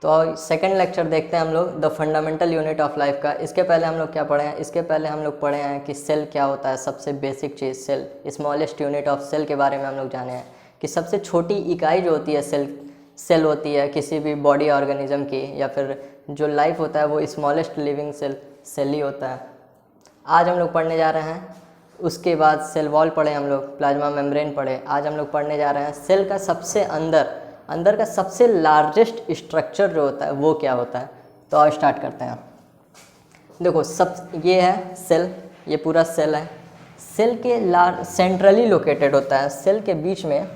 तो second lecture देखते हैं हम लोग the fundamental unit of life का। इसके पहले हम लोग क्या पढ़े हैं? इसके पहले हम लोग पढ़े हैं कि सेल क्या होता है, सबसे बेसिक चीज़ cell, smallest unit of cell के बारे में हम लोग जाने हैं कि सबसे छोटी इकाई जो होती है सेल होती है किसी भी बॉडी ऑर्गेनिज्म की, या फिर जो लाइफ होता है वो स्मॉलेस्ट लिविंग सेल ही होता है। आज हम लोग पढ़ने जा रहे हैं, उसके बाद सेल वॉल पढ़े हम लोग, प्लाज्मा मेम्ब्रेन पढ़े। आज हम लोग पढ़ने जा रहे हैं सेल का सबसे अंदर का सबसे लार्जेस्ट स्ट्रक्चर जो होता है वो क्या होता है। तो आओ स्टार्ट करते हैं। देखो ये है सेल, ये पूरा सेल है। सेल के सेंट्रली लोकेटेड होता है, सेल के बीच में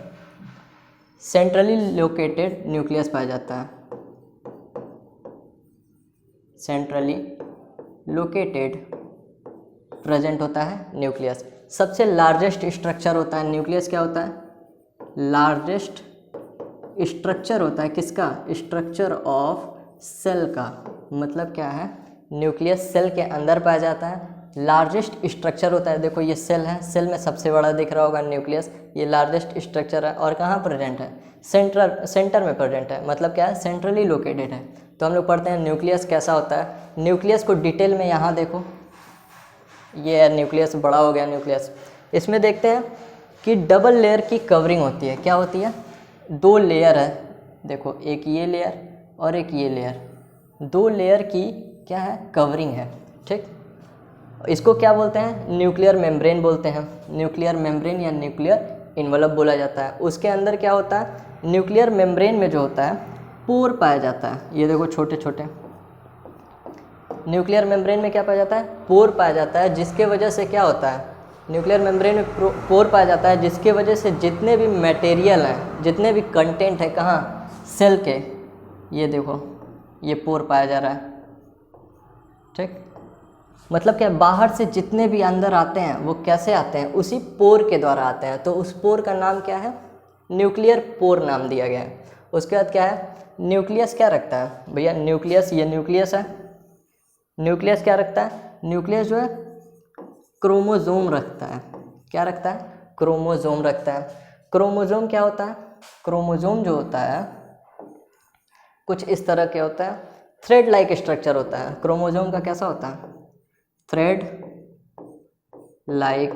सेंट्रली लोकेटेड न्यूक्लियस पाया जाता है। सेंट्रली लोकेटेड प्रेजेंट होता है न्यूक्लियस। सबसे लार्जेस्ट स्ट्रक्चर होता है न्यूक्लियस। क्या होता है? लार्जेस्ट स्ट्रक्चर होता है किसका? स्ट्रक्चर ऑफ सेल का। मतलब क्या है? न्यूक्लियस सेल के अंदर पाया जाता है, लार्जेस्ट स्ट्रक्चर होता है। देखो ये सेल है, सेल में सबसे बड़ा दिख रहा होगा न्यूक्लियस, ये लार्जेस्ट स्ट्रक्चर है। और कहाँ प्रेजेंट है? सेंटर में प्रेजेंट है। मतलब क्या है? सेंट्रली लोकेटेड है। तो हम लोग पढ़ते हैं न्यूक्लियस कैसा होता है। न्यूक्लियस को डिटेल में यहाँ देखो, ये है न्यूक्लियस, बड़ा हो गया न्यूक्लियस। इसमें देखते हैं कि डबल लेयर की कवरिंग होती है। क्या होती है? 2 लेयर है, देखो एक ये लेयर और एक ये लेयर, 2 लेयर की क्या है? कवरिंग है। ठीक, इसको क्या बोलते हैं? न्यूक्लियर मेम्ब्रेन बोलते हैं। न्यूक्लियर मेम्ब्रेन या न्यूक्लियर इन्वलप बोला जाता है। उसके अंदर क्या होता है? न्यूक्लियर मेम्ब्रेन में जो होता है पोर पाया जाता है। ये देखो छोटे छोटे न्यूक्लियर मेम्ब्रेन में क्या पाया जाता है? पोर पाया जाता है, जिसके वजह से क्या होता है? न्यूक्लियर मेम्ब्रेन में पोर पाया जाता है, जिसके वजह से जितने भी मटेरियल हैं, जितने भी कंटेंट है कहाँ? सेल के, ये देखो ये पोर पाया जा रहा है। ठीक, मतलब क्या? बाहर से जितने भी अंदर आते हैं वो कैसे आते हैं? उसी पोर के द्वारा आते हैं। तो उस पोर का नाम क्या है? न्यूक्लियर पोर नाम दिया गया है। उसके बाद क्या है? न्यूक्लियस क्या रखता है भैया? न्यूक्लियस, ये न्यूक्लियस है। न्यूक्लियस क्या रखता है? न्यूक्लियस जो है क्रोमोसोम रखता है। क्या रखता है? क्रोमोसोम रखता है। क्रोमोसोम क्या होता है? क्रोमोसोम जो होता है कुछ इस तरह के होता है, थ्रेड लाइक स्ट्रक्चर होता है। क्रोमोसोम का कैसा होता है? Thread like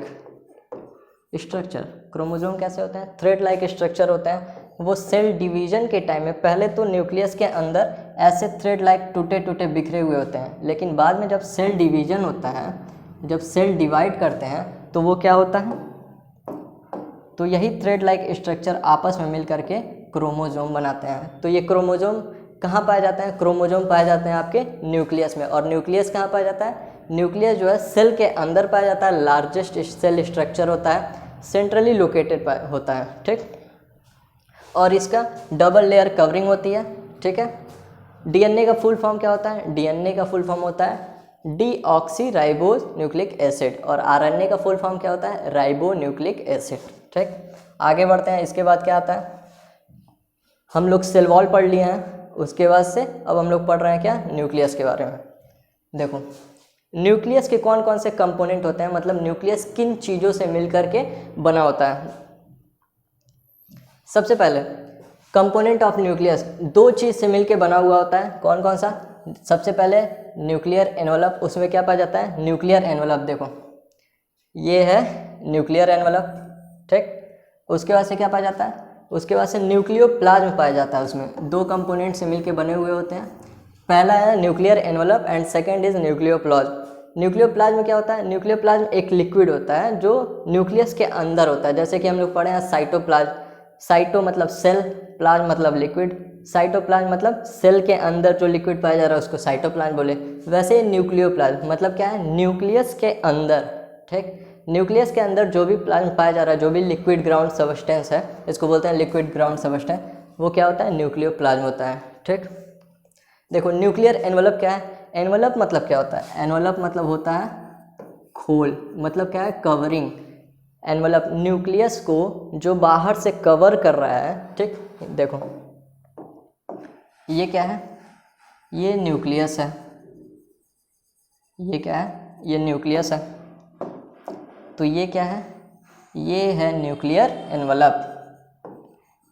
structure. क्रोमोसोम कैसे होता है? थ्रेड लाइक स्ट्रक्चर होता है। वो सेल डिवीजन के टाइम में पहले तो न्यूक्लियस के अंदर ऐसे थ्रेड लाइक टूटे टूटे बिखरे हुए होते हैं, लेकिन बाद में जब सेल डिवीजन होता है, जब सेल डिवाइड करते हैं तो वो क्या होता है? तो यही थ्रेड लाइक स्ट्रक्चर आपस में मिल करके क्रोमोसोम बनाते हैं। तो ये क्रोमोसोम कहाँ पाए जाते हैं? क्रोमोसोम पाए जाते हैं आपके न्यूक्लियस में। और न्यूक्लियस कहाँ पाया जाता है? न्यूक्लियस जो है सेल के अंदर पाया जाता है, लार्जेस्ट सेल स्ट्रक्चर होता है, सेंट्रली लोकेटेड होता है। ठीक, और इसका डबल लेयर कवरिंग होती है। ठीक है, डीएनए का फुल फॉर्म क्या होता है? डीएनए का फुल फॉर्म होता है डीऑक्सी न्यूक्लिक एसिड। और आरएनए का फुल फॉर्म क्या होता है? Ribo nucleic acid. ठीक, आगे बढ़ते हैं। इसके बाद क्या आता है? हम लोग सेल वॉल पढ़ लिए हैं, उसके बाद से अब हम लोग पढ़ रहे हैं क्या? न्यूक्लियस के बारे में। देखो न्यूक्लियस के कौन कौन से कंपोनेंट होते हैं, मतलब न्यूक्लियस किन चीज़ों से मिलकर के बना होता है। सबसे पहले कंपोनेंट ऑफ न्यूक्लियस 2 चीज़ से मिलकर बना हुआ होता है। कौन कौन सा? सबसे पहले न्यूक्लियर एनवलप। उसमें क्या पाया जाता है? Nuclear envelope. देखो ये है न्यूक्लियर एनवलप। ठीक, उसके बाद से क्या पाया जाता है? उसके बाद से न्यूक्लियोप्लाज्म पाया जाता है। उसमें 2 कंपोनेंट से मिलकर बने हुए होते हैं। पहला है nuclear envelope and second is nucleoplasm. Nucleoplasm क्या होता है? न्यूक्लियोप्लाज्म एक लिक्विड होता है जो न्यूक्लियस के अंदर होता है। जैसे कि हम लोग पढ़े हैं साइटोप्लाज्म। साइटो मतलब सेल, प्लाज्म मतलब लिक्विड। साइटोप्लाज्म मतलब सेल के अंदर जो लिक्विड पाया जा रहा है उसको साइटोप्लाज्म बोले। वैसे न्यूक्लियोप्लाज्म मतलब क्या है? न्यूक्लियस के अंदर। ठीक, न्यूक्लियस के अंदर जो भी प्लाज्म पाया जा रहा है, जो भी लिक्विड ग्राउंड सबस्टेंस है, इसको बोलते हैं लिक्विड ग्राउंड सबस्टेंस, वो क्या होता है? न्यूक्लियोप्लाज्म होता है। ठीक, देखो न्यूक्लियर एनवलप क्या है? एनवलप मतलब क्या होता है? एनवलप मतलब होता है खोल। मतलब क्या है? कवरिंग। एनवलप न्यूक्लियस को जो बाहर से कवर कर रहा है। ठीक, देखो ये क्या है? ये न्यूक्लियस है। ये क्या है? ये न्यूक्लियस है। तो ये क्या है? ये है न्यूक्लियर एनवलप।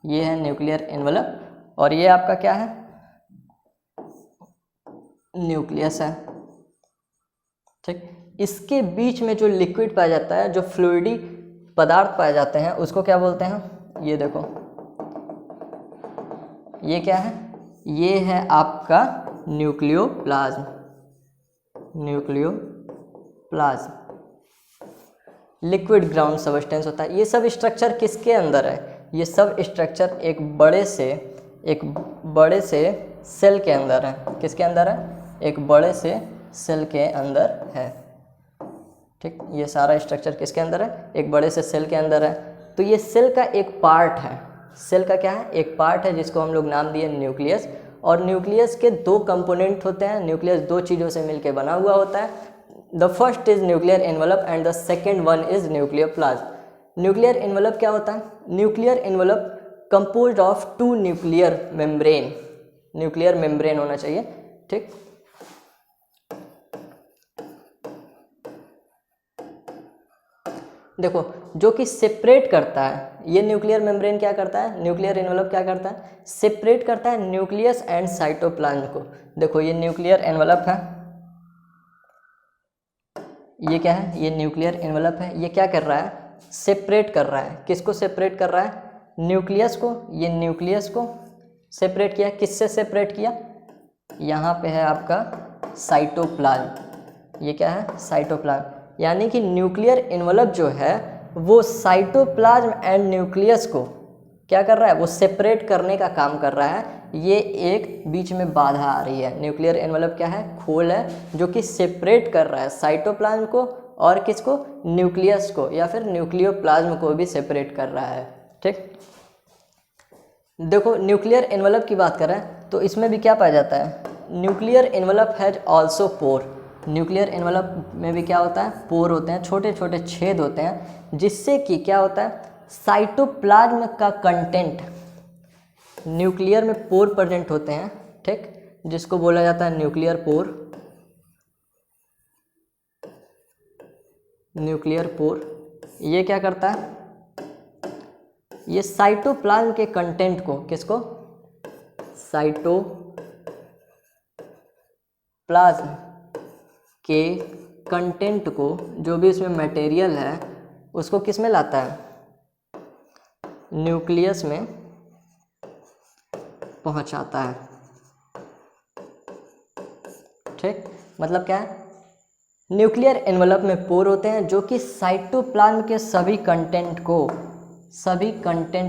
ये है न्यूक्लियर एनवलप। और ये आपका क्या है? न्यूक्लियस है, ठीक। इसके बीच में जो लिक्विड पाया जाता है, जो फ्लूइडी पदार्थ पाए जाते हैं, उसको क्या बोलते हैं? ये देखो, ये क्या है? ये है आपका nucleoplasm. Nucleoplasm liquid ground substance होता है। ये सब स्ट्रक्चर किसके अंदर है? ये सब स्ट्रक्चर एक बड़े से सेल के अंदर है। किसके अंदर है? एक बड़े से सेल के अंदर है, ठीक। ये सारा स्ट्रक्चर किसके अंदर है? एक बड़े से सेल के अंदर है। तो ये सेल का एक पार्ट है। सेल का क्या है? एक पार्ट है, जिसको हम लोग नाम दिए न्यूक्लियस। और न्यूक्लियस के दो कंपोनेंट होते हैं। न्यूक्लियस दो चीज़ों से मिलकर बना हुआ होता है। The first is nuclear envelope and the second one is nucleoplasm. Nuclear envelope क्या होता है? Nuclear envelope composed of two nuclear membrane. Nuclear membrane होना चाहिए, ठीक। देखो, जो कि सेपरेट करता है, ये न्यूक्लियर मेम्ब्रेन क्या करता है? न्यूक्लियर एनवलप क्या करता है? सेपरेट करता है न्यूक्लियस एंड साइटोप्लाज्म को। देखो, ये न्यूक्लियर एनवलप है, ये क्या है? ये न्यूक्लियर एनवलप है। ये क्या कर रहा है? सेपरेट कर रहा है। किसको सेपरेट कर रहा है? न्यूक्लियस को। ये न्यूक्लियस को सेपरेट किया। किससे सेपरेट किया? यहाँ पे है आपका साइटोप्लाज्म। ये क्या है? साइटोप्लाज्म। यानी कि न्यूक्लियर एनवलप जो है वो साइटोप्लाज्म एंड न्यूक्लियस को क्या कर रहा है? वो सेपरेट करने का काम कर रहा है। ये एक बीच में बाधा आ रही है। न्यूक्लियर एनवलप क्या है? खोल है, जो कि सेपरेट कर रहा है साइटोप्लाज्म को और किसको? न्यूक्लियस को, या फिर न्यूक्लियोप्लाज्म को भी सेपरेट कर रहा है, ठीक। देखो, न्यूक्लियर एनवलप की बात करें तो इसमें भी क्या पाया जाता है? Nuclear envelope has also pore. Nuclear envelope में भी क्या होता है? पोर होते हैं, छोटे छोटे छेद होते हैं, जिससे कि क्या होता है? साइटोप्लाज्म का कंटेंट, न्यूक्लियर में पोर प्रेजेंट होते हैं, ठीक, जिसको बोला जाता है न्यूक्लियर पोर। न्यूक्लियर पोर ये क्या करता है? ये साइटोप्लाज्म के कंटेंट को, किसको? साइटोप्लाज्म के कंटेंट को, जो भी इसमें मटेरियल है, उसको किस में लाता है? न्यूक्लियस में पहुंचाता है, ठीक। मतलब क्या है? न्यूक्लियर एनवलप में पोर होते हैं, जो कि साइटोप्लाज्म के सभी कंटेंट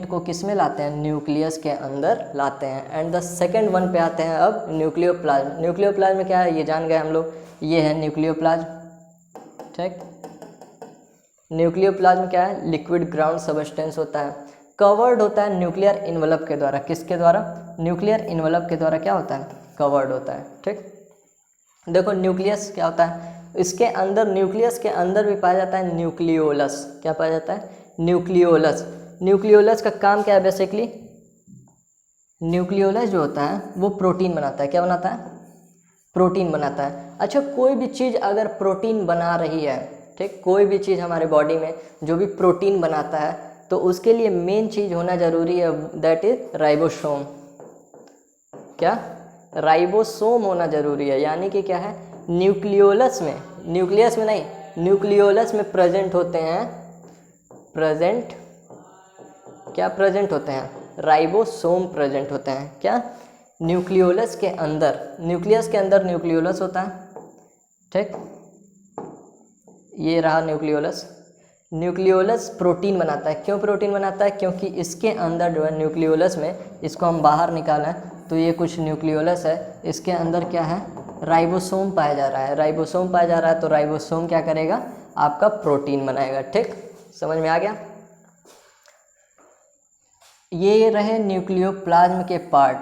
को किस में लाते हैं? न्यूक्लियस के अंदर लाते हैं। एंड द सेकेंड वन पे आते हैं अब न्यूक्लियोप्लाज्म। न्यूक्लियोप्लाज्म क्या है? ये जान गए हम लोग, ये है न्यूक्लियोप्लाज्म, ठीक। न्यूक्लियोप्लाज्म क्या है? लिक्विड ग्राउंड सबस्टेंस होता है, कवर्ड होता है न्यूक्लियर एनवलप के द्वारा। किसके द्वारा? न्यूक्लियर एनवलप के द्वारा क्या होता है? कवर्ड होता है, ठीक। देखो, न्यूक्लियस क्या होता है? इसके अंदर, न्यूक्लियस के अंदर भी पाया जाता है न्यूक्लियोलस। क्या पाया जाता है? न्यूक्लियोलस। न्यूक्लियोलस का काम क्या है? बेसिकली न्यूक्लियोलस जो होता है वो प्रोटीन बनाता है। क्या बनाता है? प्रोटीन बनाता है। अच्छा, कोई भी चीज़ अगर प्रोटीन बना रही है, ठीक, कोई भी चीज़ हमारे बॉडी में जो भी प्रोटीन बनाता है, तो उसके लिए मेन चीज़ होना ज़रूरी है, दैट इज राइबोसोम। क्या? राइबोसोम होना ज़रूरी है। यानी कि क्या है? न्यूक्लियोलस में, न्यूक्लियस में नहीं, न्यूक्लियोलस में प्रेजेंट होते हैं, प्रेजेंट होते हैं? राइबोसोम प्रेजेंट होते हैं। क्या? न्यूक्लियोलस के अंदर, न्यूक्लियस के अंदर न्यूक्लियोलस होता है, ठीक। ये रहा न्यूक्लियोलस। न्यूक्लियोलस प्रोटीन बनाता है। क्यों प्रोटीन बनाता है? क्योंकि इसके अंदर जो है न्यूक्लियोलस में, इसको हम बाहर निकालें तो ये कुछ न्यूक्लियोलस है, इसके अंदर क्या है? राइबोसोम पाया जा रहा है। राइबोसोम पाया जा रहा है तो राइबोसोम क्या करेगा? आपका प्रोटीन बनाएगा, ठीक। समझ में आ गया? ये रहे न्यूक्लियोप्लाज्म के पार्ट।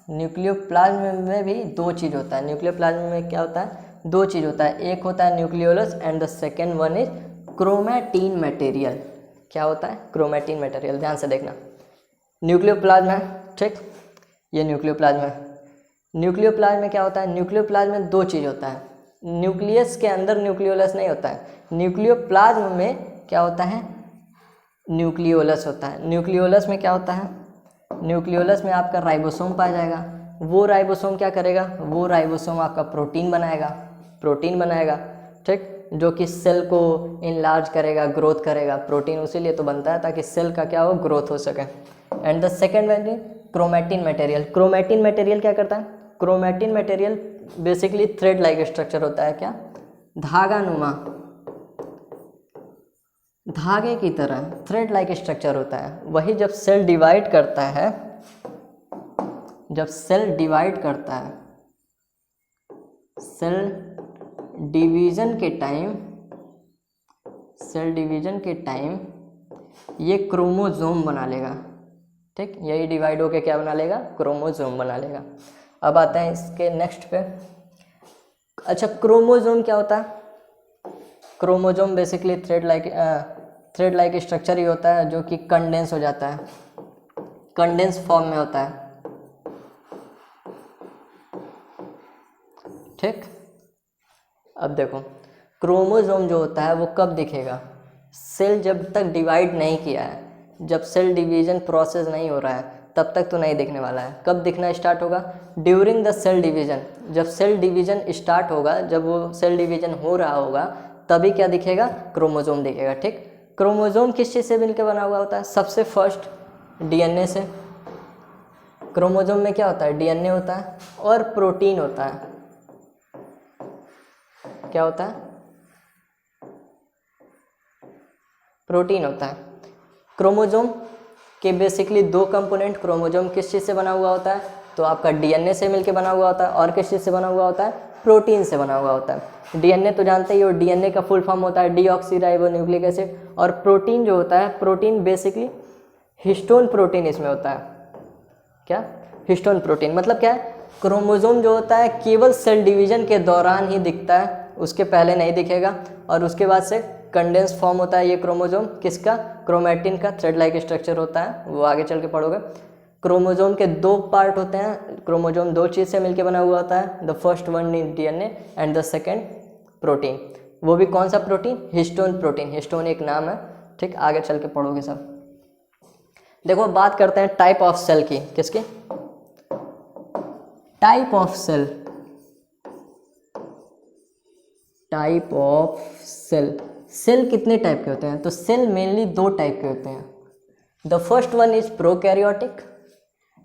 न्यूक्लियोप्लाज्म में भी दो चीज़ होता है। न्यूक्लियोप्लाज्म में क्या होता है? दो चीज़ होता है। एक होता है nucleolus and the second one is chromatin material. क्या होता है? Chromatin material. ध्यान से देखना, न्यूक्लियोप्लाज्म है, ठीक। ये न्यूक्लियोप्लाज्म है। न्यूक्लियोप्लाज्म में क्या होता है? न्यूक्लियोप्लाज्म में दो चीज़ होता है। न्यूक्लियस के अंदर न्यूक्लियोलस नहीं होता है। न्यूक्लियोप्लाज्म में क्या होता है? न्यूक्लियोलस होता है। न्यूक्लियोलस में क्या होता है? न्यूक्लियोलस में आपका राइबोसोम पाया जाएगा। वो राइबोसोम क्या करेगा, वो राइबोसोम आपका प्रोटीन बनाएगा, ठीक, जो कि सेल को इनलार्ज करेगा, ग्रोथ करेगा। प्रोटीन उसीलिए तो बनता है ताकि सेल का क्या हो, ग्रोथ हो सके। And the second value chromatin material. Chromatin material क्या करता है, chromatin material basically thread like structure होता है, क्या, धागानुमा, धागे की तरह थ्रेड लाइक स्ट्रक्चर होता है। वही जब सेल डिवाइड करता है, सेल डिवीजन के टाइम ये क्रोमोसोम बना लेगा, ठीक, यही डिवाइड होके क्या बना लेगा, क्रोमोसोम बना लेगा। अब आते हैं इसके नेक्स्ट पे। अच्छा, क्रोमोसोम क्या होता है, chromosome basically thread like structure ही होता है जो कि कंडेंस हो जाता है, कंडेंस फॉर्म में होता है, ठीक। अब देखो क्रोमोसोम जो होता है वो कब दिखेगा, सेल जब तक डिवाइड नहीं किया है, जब सेल डिवीजन प्रोसेस नहीं हो रहा है तब तक तो नहीं दिखने वाला है। कब दिखना स्टार्ट होगा, ड्यूरिंग द सेल डिवीजन, जब सेल डिवीजन स्टार्ट होगा, जब वो सेल डिवीजन हो रहा होगा तभी क्या दिखेगा, क्रोमोसोम दिखेगा, ठीक। क्रोमोसोम किस चीज़ से मिलकर बना हुआ होता है, सबसे फर्स्ट डीएनए से। क्रोमोसोम में क्या होता है, डीएनए होता है और प्रोटीन होता है। क्या होता है, प्रोटीन होता है। क्रोमोसोम के बेसिकली दो कंपोनेंट, क्रोमोसोम किस चीज़ से बना हुआ होता है, तो आपका डीएनए से मिलके बना हुआ होता है, और किस चीज़ से बना हुआ होता है, प्रोटीन से बना हुआ होता है। डीएनए तो जानते ही हो, डीएनए का फुल फॉर्म होता है डीऑक्सीराइबोन्यूक्लिक एसिड, और प्रोटीन जो होता है, प्रोटीन बेसिकली हिस्टोन प्रोटीन इसमें होता है। क्या, हिस्टोन प्रोटीन मतलब क्या है, क्रोमोसोम जो होता है केवल सेल डिवीजन के दौरान ही दिखता है, उसके पहले नहीं दिखेगा, और उसके बाद से कंडेंस फॉर्म होता है ये क्रोमोसोम, किसका, क्रोमैटिन का, थ्रेड लाइक स्ट्रक्चर होता है, वो आगे चल के पढ़ोगे। क्रोमोसोम के दो पार्ट होते हैं, क्रोमोसोम दो चीज़ से मिलकर बना हुआ होता है, the first one is DNA and the second protein. वो भी कौन सा प्रोटीन, हिस्टोन प्रोटीन, हिस्टोन एक नाम है, ठीक, आगे चल के पढ़ोगे सब। देखो बात करते हैं टाइप ऑफ सेल की, किसकी, type of cell, type of cell. Cell कितने टाइप के होते हैं, तो सेल मेनली दो टाइप के होते हैं। The first one is prokaryotic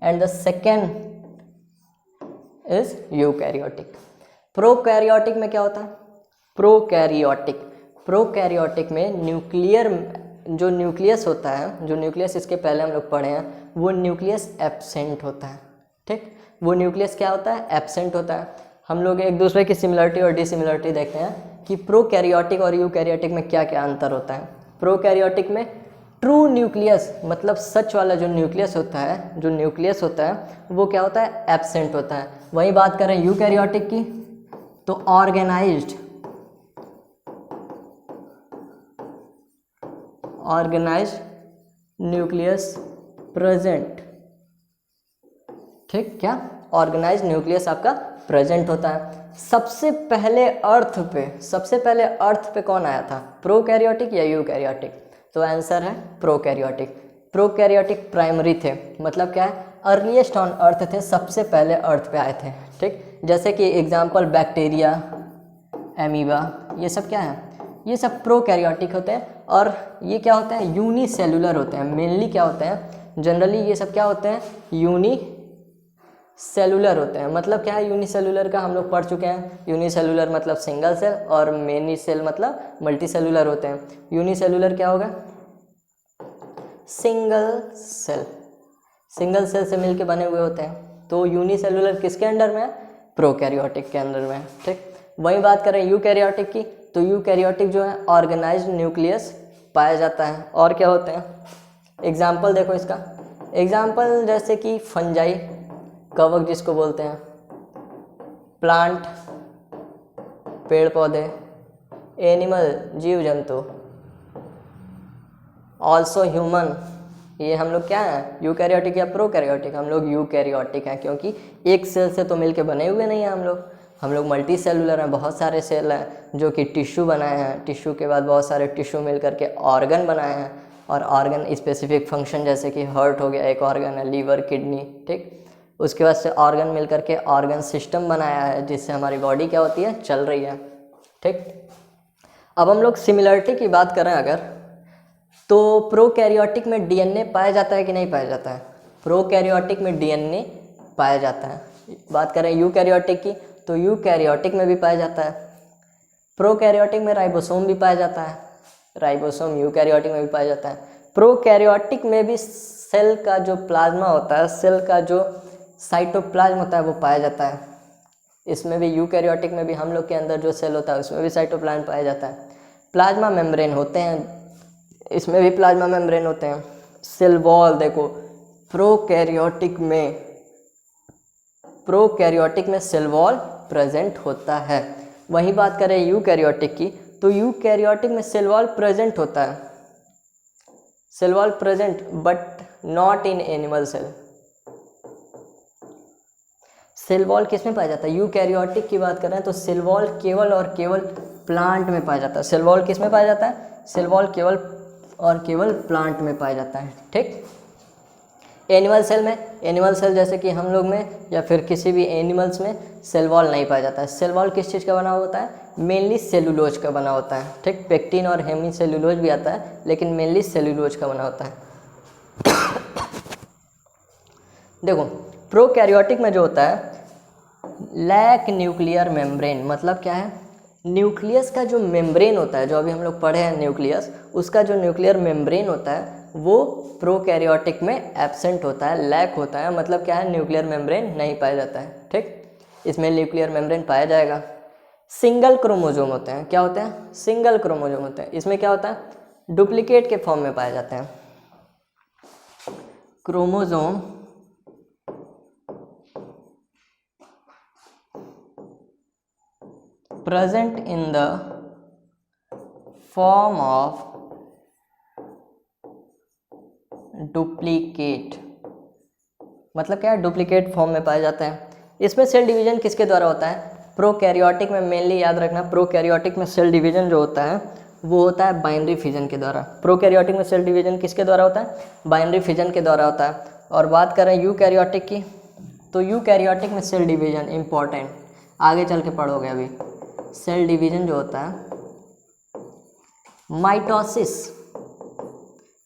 and the second is eukaryotic. Prokaryotic में क्या होता है, प्रोकैरियोटिक में जो न्यूक्लियस होता है, जो न्यूक्लियस इसके पहले हम लोग पढ़े हैं, वो न्यूक्लियस एब्सेंट होता है, ठीक, वो न्यूक्लियस क्या होता है, एब्सेंट होता है। हम लोग एक दूसरे की सिमिलरिटी और डिसिमिलरिटी देखते हैं कि प्रोकैरियोटिक और यूकैरियोटिक में क्या क्या अंतर होता है। प्रोकैरियोटिक में ट्रू न्यूक्लियस मतलब सच वाला जो न्यूक्लियस होता है, वो क्या होता है, एब्सेंट होता है। वहीं बात करें यूकैरियोटिक की, तो ऑर्गेनाइज्ड न्यूक्लियस प्रेजेंट, ठीक, क्या, ऑर्गेनाइज्ड न्यूक्लियस आपका प्रेजेंट होता है। सबसे पहले अर्थ पे कौन आया था, प्रोकैरियोटिक या यूकैरियोटिक, तो आंसर है प्रोकैरियोटिक। प्रोकैरियोटिक प्राइमरी थे, मतलब क्या है, अर्लीस्ट ऑन अर्थ थे, सबसे पहले अर्थ पे आए थे, ठीक। जैसे कि एग्जांपल बैक्टीरिया, एमीबा, ये सब क्या है, ये सब प्रोकैरियोटिक होते हैं। और ये क्या होते हैं, यूनिसेलुलर होते हैं, मेनली क्या होते हैं, जनरली ये सब क्या होते हैं, यूनिसेलुलर होते हैं। मतलब क्या है, यूनिसेलुलर का हम लोग पढ़ चुके हैं, यूनिसेलुलर मतलब सिंगल सेल और मेनी सेल मतलब मल्टी सेलुलर होते हैं। यूनिसेलुलर क्या होगा, सिंगल सेल से मिलके बने हुए होते हैं। तो यूनिसेलुलर किसके अंडर में है, प्रोकैरियोटिक के अंडर में है, ठीक। वहीं बात करें यूकैरियोटिक की, तो यूकैरियोटिक जो है ऑर्गेनाइज्ड न्यूक्लियस पाया जाता है। और क्या होते हैं, एग्जाम्पल देखो इसका, एग्जाम्पल जैसे कि फंजाई, कवक जिसको बोलते हैं, प्लांट पेड़ पौधे, एनिमल जीव जंतु, ऑल्सो ह्यूमन। ये हम लोग क्या हैं, यूकैरियोटिक या प्रोकैरियोटिक, हम लोग यूकैरियोटिक हैं, क्योंकि एक सेल से तो मिलके बने हुए नहीं हैं हम लोग मल्टी सेलुलर हैं, बहुत सारे सेल हैं जो कि टिश्यू बनाए हैं, टिश्यू के बाद बहुत सारे टिश्यू मिल करके ऑर्गन बनाए हैं, और ऑर्गन स्पेसिफिक फंक्शन, जैसे कि हार्ट हो गया एक ऑर्गन है, लीवर, किडनी, ठीक, उसके बाद से ऑर्गन मिल करके ऑर्गन सिस्टम बनाया है, जिससे हमारी बॉडी क्या होती है, चल रही है। ठीक, अब हम लोग सिमिलरिटी की बात करें अगर, तो प्रोकैरियोटिक में डीएनए पाया जाता है कि नहीं पाया जाता है? प्रोकैरियोटिक में डीएनए पाया जाता है। बात करें यूकैरियोटिक की, तो यूकैरियोटिक में भी पाया जाता है। प्रोकैरियोटिक में राइबोसोम भी पाया जाता है, राइबोसोम यूकैरियोटिक में भी पाया जाता है। प्रोकैरियोटिक में भी सेल का जो प्लाज्मा होता है, सेल का जो साइटोप्लाज्म होता है वो पाया जाता है। इसमें भी यूकैरियोटिक में भी हम लोग के अंदर जो सेल होता है उसमें भी साइटोप्लाज्म पाया जाता है। प्लाज्मा मेम्ब्रेन होते हैं, इसमें भी प्लाज्मा मेम्ब्रेन होते हैं। सेल वॉल देखो, प्रोकैरियोटिक में सेल वॉल प्रेजेंट होता है। वहीं बात करें यूकैरियोटिक की, तो यूकैरियोटिक में सेल वॉल प्रेजेंट होता है, cell wall present but not in animal cell. Cell wall किस में पाया जाता है? यूकैरियोटिक की बात करें तो सेल वॉल केवल और केवल प्लांट में पाया जाता है। सेल वॉल किस में पाया जाता है? सेल वॉल केवल और केवल प्लांट में पाया जाता है। ठीक, एनिमल सेल में, एनिमल सेल जैसे कि हम लोग में या फिर किसी भी एनिमल्स में सेल वॉल नहीं पाया जाता है। सेल वॉल किस चीज़ का बना होता है? मेनली सेलुलोज का बना होता है। ठीक, पेक्टिन और हेमी सेलुलोज भी आता है, लेकिन मेनली सेलुलोज का बना होता है। देखो, प्रोकैरियोटिक में जो होता है लैक न्यूक्लियर मेम्ब्रेन, मतलब क्या है? न्यूक्लियस का जो मेम्ब्रेन होता है, जो अभी हम लोग पढ़े हैं न्यूक्लियस, उसका जो न्यूक्लियर मेम्ब्रेन होता है वो प्रोकैरियोटिक में एब्सेंट होता है, लैक होता है। मतलब क्या है? न्यूक्लियर मेम्ब्रेन नहीं पाया जाता है। ठीक, इसमें न्यूक्लियर मेम्ब्रेन पाया जाएगा। सिंगल क्रोमोजोम होते हैं, क्या होते हैं? सिंगल क्रोमोजोम होते हैं। इसमें क्या होता है? डुप्लीकेट के फॉर्म में पाए जाते हैं। Chromosome present in the form of duplicate, मतलब क्या है? डुप्लीकेट फॉर्म में पाए जाते हैं। इसमें सेल डिवीजन किसके द्वारा होता है? प्रोकैरियोटिक में मेनली याद रखना, प्रोकैरियोटिक में सेल डिवीजन जो होता है वो होता है बाइनरी फिजन के द्वारा। प्रोकैरियोटिक में सेल डिवीजन किसके द्वारा होता है? बाइनरी फिजन के द्वारा होता है। और बात करें यूकैरियोटिक की, तो यूकैरियोटिक में सेल डिवीजन इंपॉर्टेंट, आगे चल के पढ़ोगे अभी। सेल डिवीजन जो होता है, माइटोसिस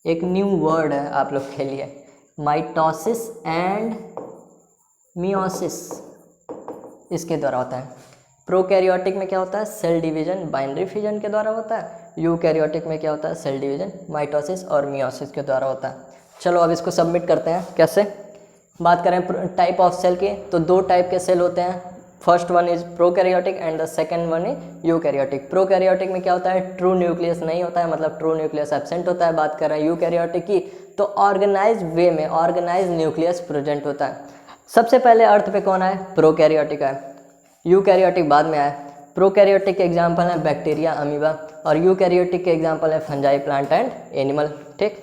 एक न्यू वर्ड है आप लोग के लिए, माइटोसिस एंड मियोसिस, इसके द्वारा होता है। प्रोकैरियोटिक में क्या होता है? सेल डिवीजन बाइनरी फिजन के द्वारा होता है। यूकैरियोटिक में क्या होता है? सेल डिवीजन माइटोसिस और मियोसिस के द्वारा होता है। चलो अब इसको सबमिट करते हैं। कैसे? बात करें टाइप ऑफ सेल की, तो दो टाइप के सेल होते हैं। First one is prokaryotic and the second one is eukaryotic. Prokaryotic में क्या होता है? ट्रू न्यूक्लियस नहीं होता है, मतलब ट्रू न्यूक्लियस एब्सेंट होता है। बात कर रहे हैं यूकैरियोटिक की, तो ऑर्गेनाइज वे में ऑर्गेनाइज न्यूक्लियस प्रेजेंट होता है। सबसे पहले अर्थ पे कौन आए? प्रोकैरियोटिक आए, यूकैरियोटिक बाद में आए। प्रोकैरियोटिक के एग्जाम्पल हैं बैक्टीरिया, अमीबा, और यूकैरियोटिक के एग्जाम्पल है फंजाई, प्लांट एंड एनिमल। ठीक,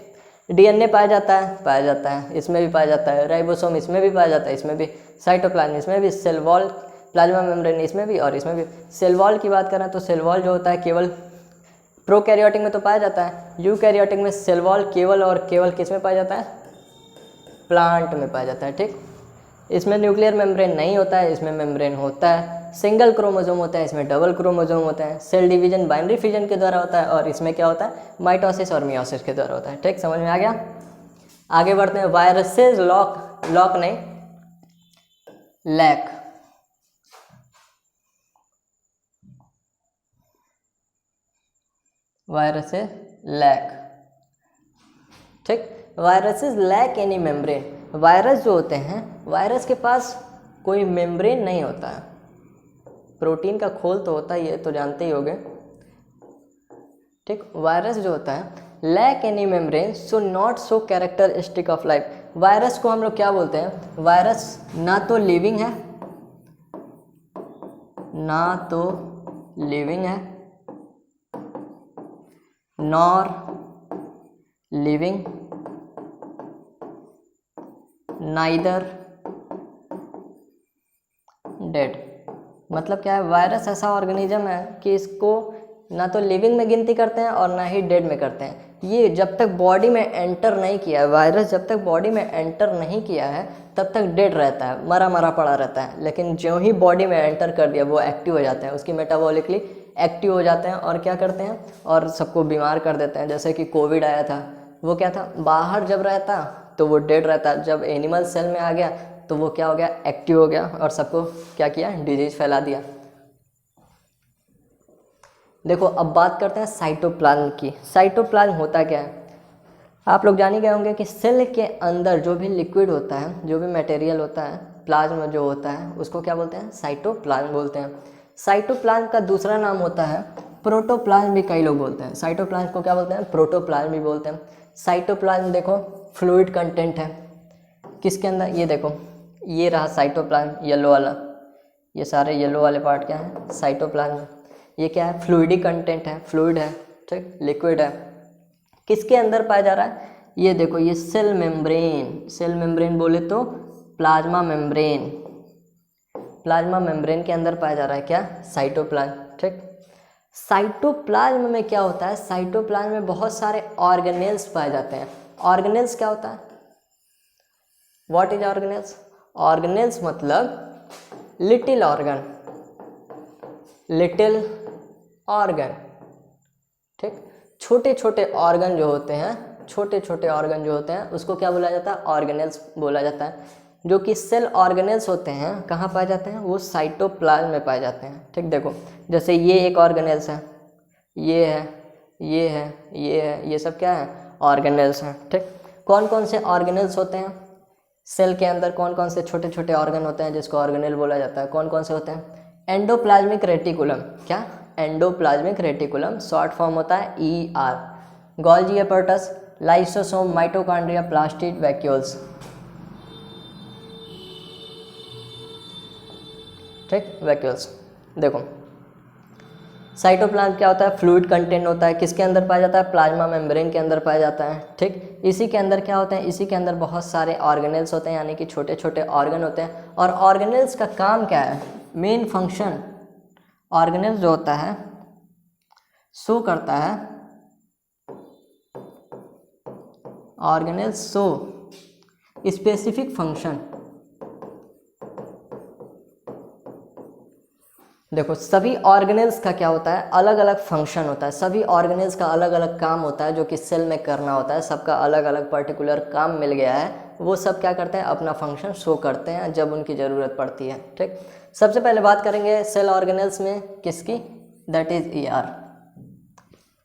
डीएनए पाया जाता है, पाया जाता है, इसमें भी पाया जाता है। राइबोसोम इसमें भी पाया जाता है, इसमें भी। साइटोप्लाज्म इसमें भी। सेल वॉल, प्लाज्मा मेम्ब्रेन इसमें भी और इसमें भी। सेल वॉल की बात करें तो सेल वॉल जो होता है केवल प्रोकैरियोटिक में तो पाया जाता है। यूकैरियोटिक में सेल वॉल केवल और केवल किस में पाया जाता है? प्लांट में पाया जाता है। ठीक, इसमें न्यूक्लियर मेम्ब्रेन नहीं होता है, इसमें मेम्ब्रेन होता है। सिंगल क्रोमोजोम होता है, इसमें डबल क्रोमोजोम होता है। सेल डिवीजन बाइनरी फिजन के द्वारा होता है, और इसमें क्या होता है? माइटोसिस और मियोसिस के द्वारा होता है। ठीक, समझ में आ गया? आगे बढ़ते हैं। वायरसेस लॉक नहीं, लैक। Viruses lack. ठीक, viruses lack any membrane. Virus जो होते हैं, वायरस के पास कोई मेम्ब्रेन नहीं होता है। प्रोटीन का खोल तो होता ही है, तो जानते ही होंगे। ठीक, वायरस जो होता है lack any membrane, so not so characteristic of life. Virus को हम लोग क्या बोलते हैं? वायरस ना तो लिविंग है, ना तो लिविंग है, नॉर लिविंग, नाइदर डेड। मतलब क्या है? वायरस ऐसा ऑर्गेनिज्म है कि इसको ना तो लिविंग में गिनती करते हैं और ना ही डेड में करते हैं। ये जब तक बॉडी में एंटर नहीं किया है, वायरस जब तक बॉडी में एंटर नहीं किया है तब तक डेड रहता है, मरा मरा पड़ा रहता है। लेकिन जो ही बॉडी में एंटर कर दिया वो एक्टिव हो जाता है, उसकी मेटाबॉलिकली एक्टिव हो जाते हैं और क्या करते हैं, और सबको बीमार कर देते हैं। जैसे कि कोविड आया था, वो क्या था, बाहर जब रहता तो वो डेड रहता, जब एनिमल सेल में आ गया तो वो क्या हो गया, एक्टिव हो गया और सबको क्या किया, डिजीज फैला दिया। देखो अब बात करते हैं साइटोप्लाज्म की। साइटोप्लाज्म होता क्या है, आप लोग जान ही गए होंगे कि सेल के अंदर जो भी लिक्विड होता है, जो भी मटेरियल होता है, प्लाज्मा जो होता है, उसको क्या बोलते हैं, साइटोप्लाज्म बोलते हैं। साइटोप्लाज्म का दूसरा नाम होता है प्रोटोप्लाज्म, भी कई लोग बोलते हैं। साइटोप्लाज्म को क्या बोलते हैं, प्रोटोप्लाज्म भी बोलते हैं। साइटोप्लाज्म देखो फ्लूइड कंटेंट है किसके अंदर, ये देखो ये रहा साइटोप्लाज्म येलो वाला, ये सारे येलो वाले पार्ट क्या है, साइटोप्लाज्म। ये क्या है, फ्लूइडी कंटेंट है, फ्लूइड है, ठीक, लिक्विड है। किसके अंदर पाया जा रहा है, ये देखो ये सेल मेम्ब्रेन, सेल मेम्ब्रेन बोले तो प्लाज्मा मेम्ब्रेन, प्लाज्मा मेम्ब्रेन के अंदर पाया जा रहा है क्या, साइटोप्लाज्म, ठीक। साइटोप्लाज्म में क्या होता है, साइटोप्लाज्म में बहुत सारे ऑर्गेनेल्स पाए जाते हैं। ऑर्गेनेल्स क्या होता है, व्हाट इज ऑर्गेनेल्स, ऑर्गेनेल्स मतलब लिटिल ऑर्गन, लिटिल ऑर्गन, ठीक। छोटे छोटे ऑर्गन जो होते हैं, छोटे छोटे ऑर्गन जो होते हैं उसको क्या बोला जाता है, ऑर्गेनेल्स बोला जाता है। जो कि सेल ऑर्गेनेल्स होते हैं कहाँ पाए जाते हैं, वो साइटोप्लाज्म में पाए जाते हैं, ठीक। देखो जैसे ये एक ऑर्गेनेल्स है, ये है, ये है, ये है, ये सब क्या है, ऑर्गेनेल्स हैं, ठीक। कौन कौन से ऑर्गेनेल्स होते हैं सेल के अंदर, कौन कौन से छोटे छोटे ऑर्गन होते हैं जिसको ऑर्गेनेल बोला जाता है, कौन कौन से होते हैं, एंडोप्लाज्मिक रेटिकुलम, क्या, एंडोप्लाज्मिक रेटिकुलम, शॉर्ट फॉर्म होता है ER, Golgi apparatus, lysosome, mitochondria, plastid, vacuoles, ठीक, वैक्यूल्स। देखो साइटोप्लाज्म क्या होता है, फ्लूइड कंटेंट होता है, किसके अंदर पाया जाता है, प्लाज्मा मेम्ब्रेन के अंदर पाया जाता है, ठीक। इसी के अंदर क्या होते हैं, इसी के अंदर बहुत सारे ऑर्गेनेल्स होते हैं, यानी कि छोटे छोटे ऑर्गन होते हैं। और ऑर्गेनेल्स का काम क्या है, मेन फंक्शन, ऑर्गेनेल्स जो होता है शो करता है, ऑर्गेनेल्स शो स्पेसिफिक फंक्शन। देखो सभी ऑर्गेनेल्स का क्या होता है, अलग अलग फंक्शन होता है, सभी ऑर्गेनेल्स का अलग अलग काम होता है जो कि सेल में करना होता है, सबका अलग अलग पर्टिकुलर काम मिल गया है, वो सब क्या करते हैं, अपना फंक्शन शो करते हैं जब उनकी ज़रूरत पड़ती है, ठीक। सबसे पहले बात करेंगे सेल ऑर्गेनेल्स में किसकी, दैट इज ER।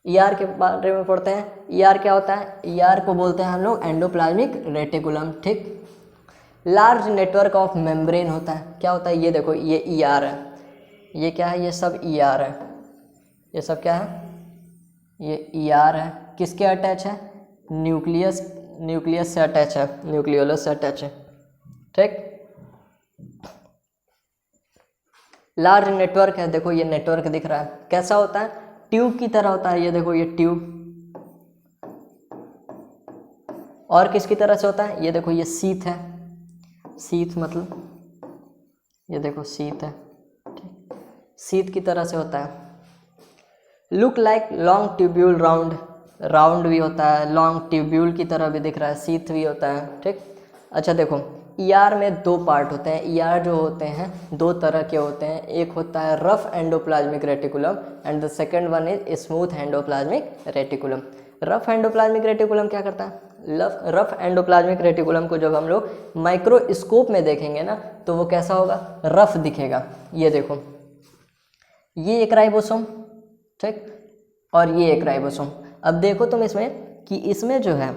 ER के बारे में पढ़ते हैं। ER क्या होता है, ER को बोलते हैं हम लोग एंडोप्लाज्मिक रेटिकुलम, ठीक। लार्ज नेटवर्क ऑफ मेम्ब्रेन होता है, क्या होता है, ये देखो ये ER है, ये क्या है, ये सब ER है, ये सब क्या है, ये ER है, किसके अटैच है, न्यूक्लियस, न्यूक्लियस से अटैच है, न्यूक्लियोलस से अटैच है, ठीक। लार्ज नेटवर्क है, देखो ये नेटवर्क दिख रहा है, कैसा होता है, ट्यूब की तरह होता है, ये देखो ये ट्यूब। और किसकी तरह से होता है, ये देखो ये सीथ है, सीथ मतलब ये देखो सीथ है, सीथ की तरह से होता है। Look like long tubule round, round भी होता है, लॉन्ग ट्यूब्यूल की तरह भी दिख रहा है, सीथ भी होता है, ठीक। अच्छा देखो ER में दो पार्ट होते हैं, ER जो होते हैं दो तरह के होते हैं, एक होता है rough endoplasmic reticulum and the second one is smooth endoplasmic reticulum. Rough endoplasmic reticulum क्या करता है, रफ एंडोप्लाज्मिक रेटिकुलम को जब हम लोग माइक्रोस्कोप में देखेंगे ना तो वो कैसा होगा, रफ दिखेगा। ये देखो ये एक राइबोसोम, ठीक, और ये एक राइबोसोम। अब देखो तुम इसमें कि इसमें जो है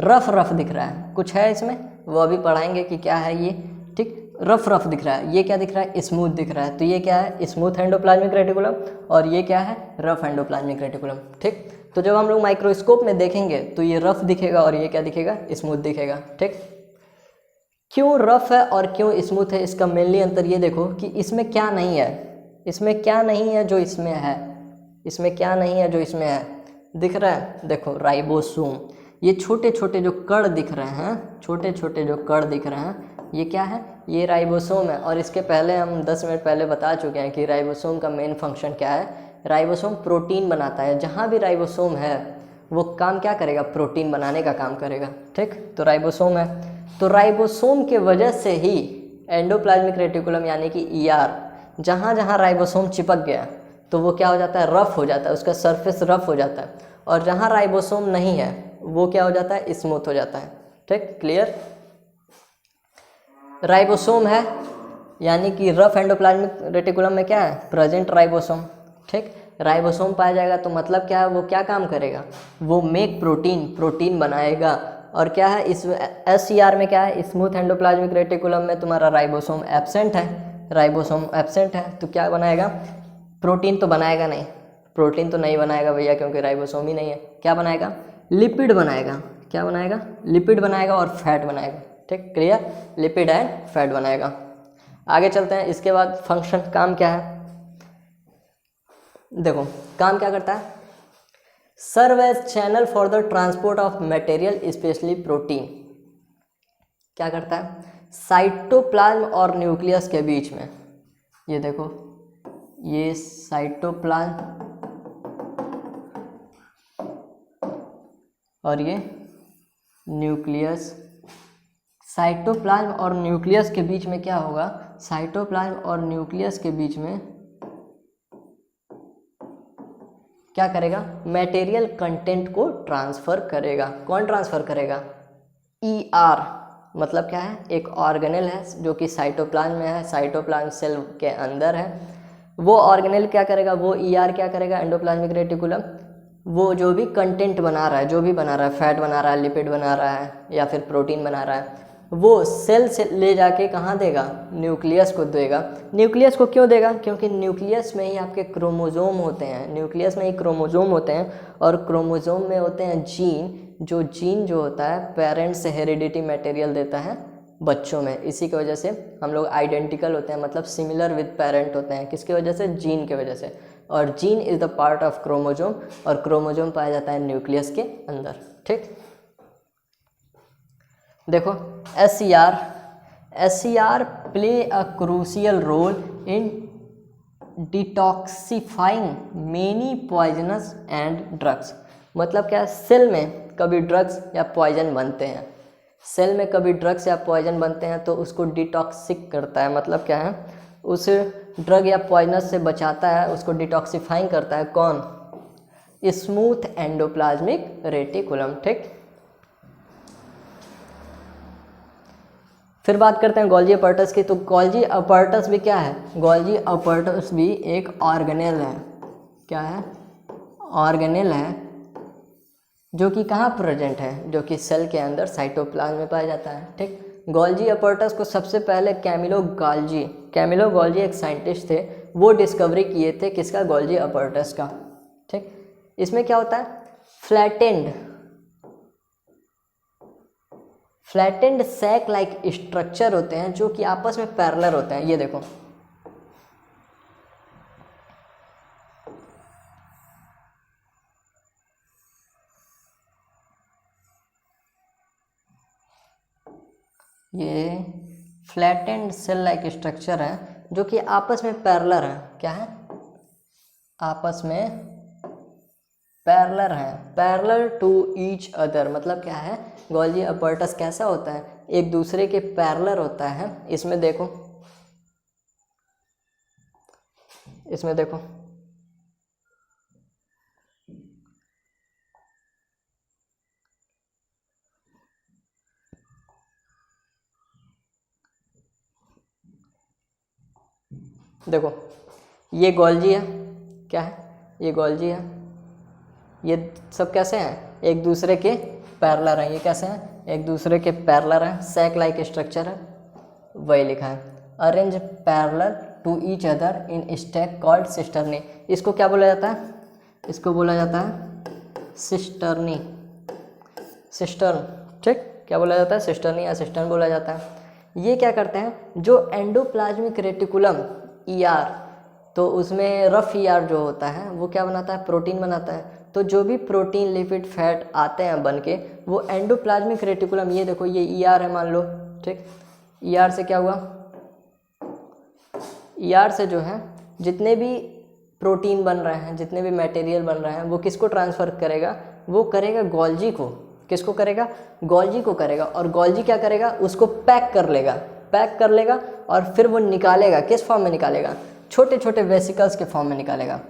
रफ रफ दिख रहा है, कुछ है इसमें, वो अभी पढ़ाएंगे कि क्या है ये, ठीक। रफ रफ दिख रहा है, ये क्या दिख रहा है, स्मूथ दिख रहा है, तो ये क्या है, स्मूथ एंडोप्लाज्मिक रेटिकुलम, और ये क्या है, रफ एंडोप्लाज्मिक रेटिकुलम, ठीक। तो जब हम लोग माइक्रोस्कोप में देखेंगे तो ये रफ दिखेगा और ये क्या दिखेगा, स्मूथ दिखेगा, ठीक। क्यों रफ है और क्यों स्मूथ है, इसका मेनली अंतर ये देखो कि इसमें क्या नहीं है, इसमें क्या नहीं है जो इसमें है, इसमें क्या नहीं है जो इसमें है, दिख रहा है, देखो राइबोसोम, ये छोटे छोटे जो कण दिख रहे हैं, छोटे छोटे जो कण दिख रहे हैं, ये क्या है, ये राइबोसोम है। और इसके पहले हम 10 मिनट पहले बता चुके हैं कि राइबोसोम का मेन फंक्शन क्या है, राइबोसोम प्रोटीन बनाता है। जहाँ भी राइबोसोम है वो काम क्या करेगा, प्रोटीन बनाने का काम करेगा। ठीक, तो राइबोसोम है, तो राइबोसोम के वजह से ही एंडोप्लाज्मिक रेटिकुलम यानी कि ER, जहाँ जहाँ राइबोसोम चिपक गया तो वो क्या हो जाता है, रफ हो जाता है, उसका सरफेस रफ हो जाता है। और जहाँ राइबोसोम नहीं है वो क्या हो जाता है, स्मूथ हो जाता है। ठीक, क्लियर। राइबोसोम है यानी कि रफ एंडोप्लाज्मिक रेटिकुलम में क्या है, प्रेजेंट राइबोसोम। ठीक, राइबोसोम पाया जाएगा तो मतलब क्या है, वो क्या काम करेगा, वो मेक प्रोटीन बनाएगा। और क्या है इस SCR में क्या है, स्मूथ एंडोप्लाज्मिक रेटिकुलम में तुम्हारा राइबोसोम एब्सेंट है, राइबोसोम एब्सेंट है तो क्या बनाएगा, प्रोटीन तो बनाएगा नहीं, प्रोटीन तो नहीं बनाएगा भैया क्योंकि राइबोसोम ही नहीं है। क्या बनाएगा, लिपिड बनाएगा। क्या बनाएगा, लिपिड बनाएगा और फैट बनाएगा। ठीक, क्लियर, लिपिड एंड फैट बनाएगा। आगे चलते हैं। इसके बाद फंक्शन, काम क्या है, देखो काम क्या करता है, serve as channel for the transport of material specially protein. क्या करता है, साइटोप्लाज्म और न्यूक्लियस के बीच में, ये देखो ये साइटोप्लाज्म और ये न्यूक्लियस, साइटोप्लाज्म और न्यूक्लियस के बीच में क्या होगा, साइटोप्लाज्म और न्यूक्लियस के बीच में क्या करेगा, मटेरियल कंटेंट को ट्रांसफर करेगा। कौन ट्रांसफर करेगा, ER, मतलब क्या है, एक ऑर्गेनेल है जो कि साइटोप्लाज्म में है, साइटोप्लाज्म सेल के अंदर है। वो ऑर्गेनेल क्या करेगा, वो ER क्या करेगा, एंडोप्लाज्मिक रेटिकुलम, वो जो भी कंटेंट बना रहा है, जो भी बना रहा है, फैट बना रहा है, लिपिड बना रहा है या फिर प्रोटीन बना रहा है, वो सेल से ले जाके कहाँ देगा, न्यूक्लियस को देगा। न्यूक्लियस को क्यों देगा, क्योंकि न्यूक्लियस में ही आपके क्रोमोजोम होते हैं, न्यूक्लियस में ही क्रोमोजोम होते हैं और क्रोमोजोम में होते हैं जीन, जो जीन जो होता है पेरेंट्स से हेरिडिटी मटेरियल देता है बच्चों में। इसी की वजह से हम लोग आइडेंटिकल होते हैं, मतलब सिमिलर विद पेरेंट होते हैं। किसकी वजह से, जीन की वजह से। और gene is the part of chromosome और क्रोमोजोम पाया जाता है न्यूक्लियस के अंदर। ठीक, देखो SCR play a crucial role in detoxifying many poisonous and drugs. मतलब क्या है, सेल में कभी ड्रग्स या पॉइजन बनते हैं, सेल में कभी ड्रग्स या पॉइजन बनते हैं तो उसको डिटॉक्सिक करता है। मतलब क्या है, उस ड्रग या पॉइजनस से बचाता है, उसको डिटॉक्सिफाइंग करता है। कौन, स्मूथ एंडोप्लाज्मिक रेटिकुलम। ठीक, फिर बात करते हैं गोल्जी अपैरेटस की। तो गोल्जी अपैरेटस भी क्या है, गोल्जी अपैरेटस भी एक ऑर्गेनेल है। क्या है, ऑर्गेनेल है जो कि कहाँ प्रेजेंट है, जो कि सेल के अंदर साइटोप्लाज्म में पाया जाता है। ठीक, गोल्जी अपैरेटस को सबसे पहले कैमिलो गोल्जी एक साइंटिस्ट थे, वो डिस्कवरी किए थे किसका, गोल्जी अपैरेटस का। ठीक, इसमें क्या होता है, फ्लैटेंड सैक लाइक स्ट्रक्चर होते हैं जो कि आपस में पैरेलल होते हैं। ये देखो ये फ्लैटेंड सेल लाइक स्ट्रक्चर है जो कि आपस में पैरेलल है। क्या है, आपस में पैरेलल है, पैरेलल टू ईच अदर। मतलब क्या है, गोल्जी अपैरेटस कैसा होता है, एक दूसरे के पैरेलल होता है। इसमें देखो, इसमें देखो देखो ये गोल्जी है, क्या है, ये गोल्जी है, ये सब कैसे हैं, एक दूसरे के पैरेलल हैं। ये कैसे हैं, एक दूसरे के पैरेलल हैं, सैक लाइक स्ट्रक्चर है, वही लिखा है, arrange parallel to each other in stack called cisternae. इसको क्या बोला जाता है, इसको बोला जाता है सिस्टर्नी, सिस्टर्न। ठीक, क्या बोला जाता है, सिस्टर्नी या सिस्टर्न बोला जाता है। ये क्या करते हैं, जो एंडोप्लाज्मिक रेटिकुलम ER, तो उसमें रफ ER जो होता है वो क्या बनाता है, प्रोटीन बनाता है। तो जो भी प्रोटीन, लिपिड, फैट आते हैं बन के, वो एंडोप्लाज्मिक रेटिकुलम, ये देखो ये ER है मान लो। ठीक, ER से क्या हुआ, ER से जो है जितने भी प्रोटीन बन रहे हैं, जितने भी मटेरियल बन रहे हैं, वो किसको ट्रांसफ़र करेगा? वो करेगा गोल्जी को। किसको करेगा? गोल्जी को करेगा। और गोल्जी क्या करेगा? उसको पैक कर लेगा और फिर वो निकालेगा। किस फॉर्म में निकालेगा? छोटे छोटे वेसिकल्स के फॉर्म में निकालेगा।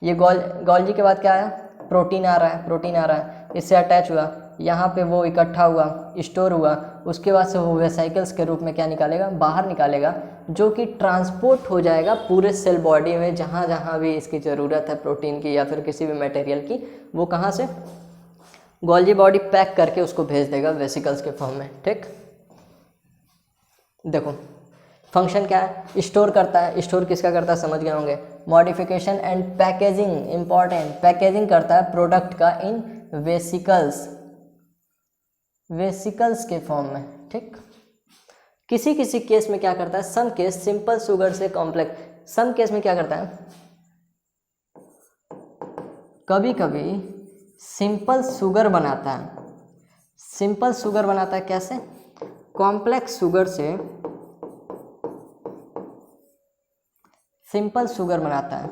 ये गोल्जी के बाद क्या आया? प्रोटीन आ रहा है, इससे अटैच हुआ, यहाँ पे वो इकट्ठा हुआ, स्टोर हुआ, उसके बाद से वो वेसिकल्स के रूप में क्या निकालेगा? बाहर निकालेगा, जो कि ट्रांसपोर्ट हो जाएगा पूरे सेल बॉडी में, जहाँ जहाँ भी इसकी ज़रूरत है प्रोटीन की या फिर किसी भी मटेरियल की, वो कहाँ से? गोल्जी बॉडी पैक करके उसको भेज देगा वेसिकल्स के फॉर्म में। ठीक, देखो फंक्शन क्या है? स्टोर करता है। स्टोर किसका करता है? समझ गए होंगे। Modification and packaging, important, packaging करता है प्रोडक्ट का इन वेसिकल्स के फॉर्म में। ठीक, किसी किसी केस में क्या करता है? सम केस सिंपल शुगर से कॉम्प्लेक्स, सम केस में क्या करता है? कभी कभी सिंपल शुगर बनाता है। सिंपल शुगर बनाता है कैसे? कॉम्प्लेक्स शुगर से सिंपल शुगर बनाता है,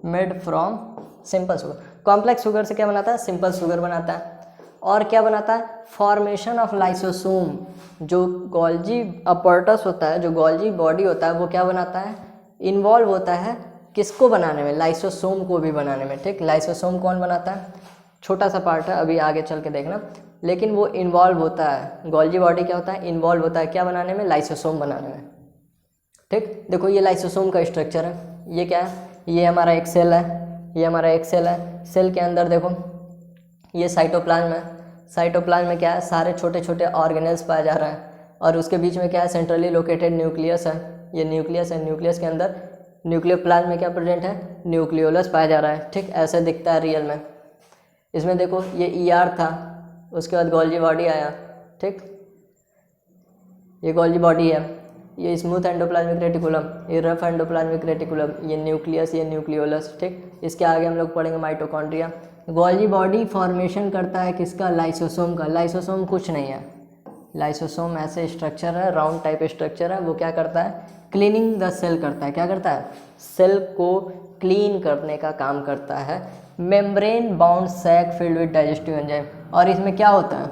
made from simple sugar. Complex sugar से क्या बनाता है? सिंपल शुगर बनाता है। और क्या बनाता है? Formation of lysosome. जो गोल्जी अपॉर्टस होता है, जो गोल्जी बॉडी होता है, वो क्या बनाता है? इन्वॉल्व होता है किसको बनाने में? लाइसोसोम को भी बनाने में। ठीक, लाइसोसोम कौन बनाता है? छोटा सा पार्ट है, अभी आगे चल के देखना, लेकिन वो इन्वॉल्व होता है। गोल्जी बॉडी क्या होता है? इन्वॉल्व होता है क्या बनाने में? लाइसोसोम बनाने में। ठीक, देखो ये लाइसोसोम का स्ट्रक्चर है। ये क्या है? ये हमारा एक सेल है, ये हमारा एक सेल है। सेल के अंदर देखो ये साइटोप्लाज्म है। साइटोप्लाज्म में क्या है? सारे छोटे छोटे ऑर्गेनेल्स पाए जा रहे हैं। और उसके बीच में क्या है? सेंट्रली लोकेटेड न्यूक्लियस है। ये न्यूक्लियस है। न्यूक्लियस के अंदर न्यूक्लियोप्लाज्म में क्या प्रेजेंट है? न्यूक्लियोलस पाया जा रहा है। ठीक, ऐसे दिखता है रियल में। इसमें देखो ये ER था, उसके बाद गोल्जी बॉडी आया। ठीक, ये गोल्जी बॉडी है, ये स्मूथ एंडोप्लाज्मिक रेटिकुलम, ये रफ एंडोप्लाज्मिक रेटिकुलम, ये न्यूक्लियस, ये न्यूक्लियोलस। ठीक, इसके आगे हम लोग पढ़ेंगे माइटोकॉन्ड्रिया। गोल्जी बॉडी फॉर्मेशन करता है किसका? लाइसोसोम का। लाइसोसोम कुछ नहीं है, लाइसोसोम ऐसे स्ट्रक्चर है, राउंड टाइप स्ट्रक्चर है। वो क्या करता है? क्लीनिंग द सेल करता है। क्या करता है? सेल को क्लीन करने का काम करता है। Membrane bound sac filled with digestive enzyme. और इसमें क्या होता है?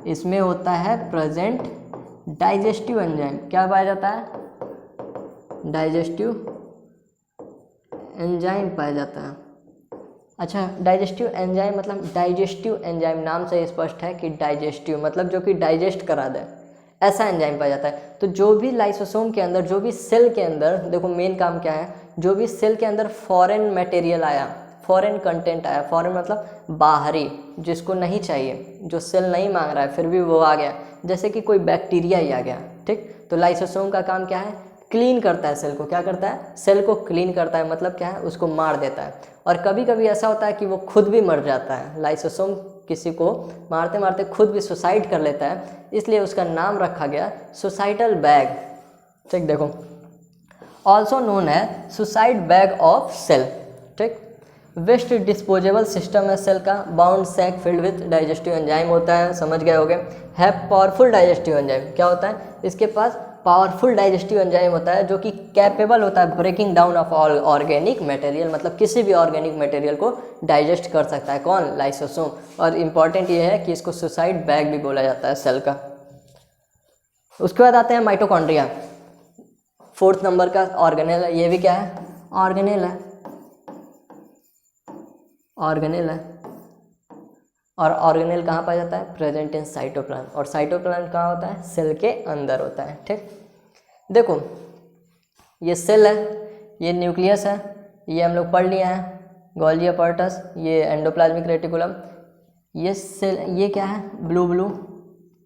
इसमें होता है प्रेजेंट डाइजेस्टिव एंजाइम। क्या पाया जाता है? डाइजेस्टिव एंजाइम पाया जाता है। अच्छा, डाइजेस्टिव एंजाइम मतलब डाइजेस्टिव एंजाइम नाम से स्पष्ट है कि डाइजेस्टिव मतलब जो कि डाइजेस्ट करा दे, ऐसा एंजाइम पाया जाता है। तो जो भी लाइसोसोम के अंदर, जो भी सेल के अंदर, देखो मेन काम क्या है? जो भी सेल के अंदर फॉरेन मटेरियल आया, फॉरेन कंटेंट आया, फॉरेन मतलब बाहरी, जिसको नहीं चाहिए, जो सेल नहीं मांग रहा है, फिर भी वो आ गया, जैसे कि कोई बैक्टीरिया ही आ गया। ठीक, तो लाइसोसोम का काम क्या है? क्लीन करता है सेल को। क्या करता है? सेल को क्लीन करता है, मतलब क्या है? उसको मार देता है। और कभी कभी ऐसा होता है कि वो खुद भी मर जाता है। लाइसोसोम किसी को मारते मारते खुद भी सुसाइड कर लेता है, इसलिए उसका नाम रखा गया सुसाइडल बैग। ठीक, देखो ऑल्सो नोन है सुसाइड बैग ऑफ सेल। ठीक, वेस्ट डिस्पोजेबल सिस्टम है सेल का। Bound sac filled with digestive enzyme होता है, समझ गए होगे। है पावरफुल डाइजेस्टिव एंजाइम। क्या होता है? इसके पास पावरफुल डाइजेस्टिव एंजाइम होता है, जो कि कैपेबल होता है breaking down of all organic material, मतलब किसी भी ऑर्गेनिक मटेरियल को डाइजेस्ट कर सकता है। कौन? लाइसोसोम। और इम्पॉर्टेंट ये है कि इसको सुसाइड बैग भी बोला जाता है सेल का। उसके बाद आते हैं माइटोकॉन्ड्रिया, 4th नंबर का ऑर्गेनेल है। ये भी क्या है? ऑर्गेनेल है, ऑर्गेनेल है। और ऑर्गेनेल कहाँ पाया जाता है? Present in cytoplasm. और साइटोप्लाज्म कहाँ होता है? सेल के अंदर होता है। ठीक, देखो ये सेल है, ये न्यूक्लियस है, ये हम लोग पढ़ लिए हैं, गोल्जी अपॉर्टस, ये एंडोप्लाज्मिक रेटिकुलम, ये सेल, ये क्या है? ब्लू ब्लू